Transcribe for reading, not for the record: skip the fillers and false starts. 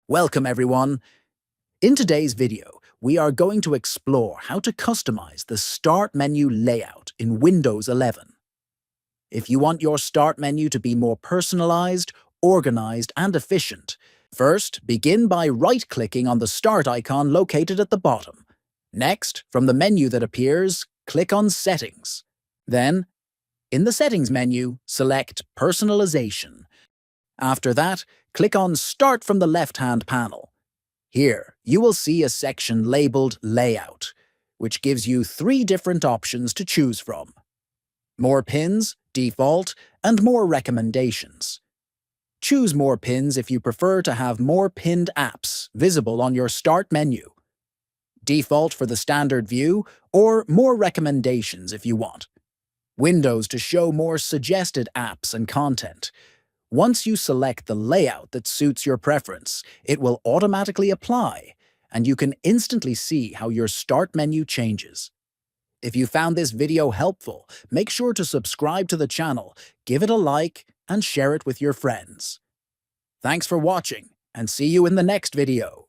Welcome everyone. In today's video, we are going to explore how to customize the Start menu layout in Windows 11. If you want your Start menu to be more personalized, organized, and efficient, first, begin by right-clicking on the Start icon located at the bottom. Next, from the menu that appears, click on Settings. Then, in the Settings menu, select Personalization. After that, click on Start from the left-hand panel. Here, you will see a section labeled Layout, which gives you 3 different options to choose from: More Pins, Default, and More Recommendations. Choose More Pins if you prefer to have more pinned apps visible on your Start menu, Default for the standard view, or More Recommendations if you want Windows to show more suggested apps and content. Once you select the layout that suits your preference, it will automatically apply, and you can instantly see how your Start menu changes. If you found this video helpful, make sure to subscribe to the channel, give it a like, and share it with your friends. Thanks for watching, and see you in the next video.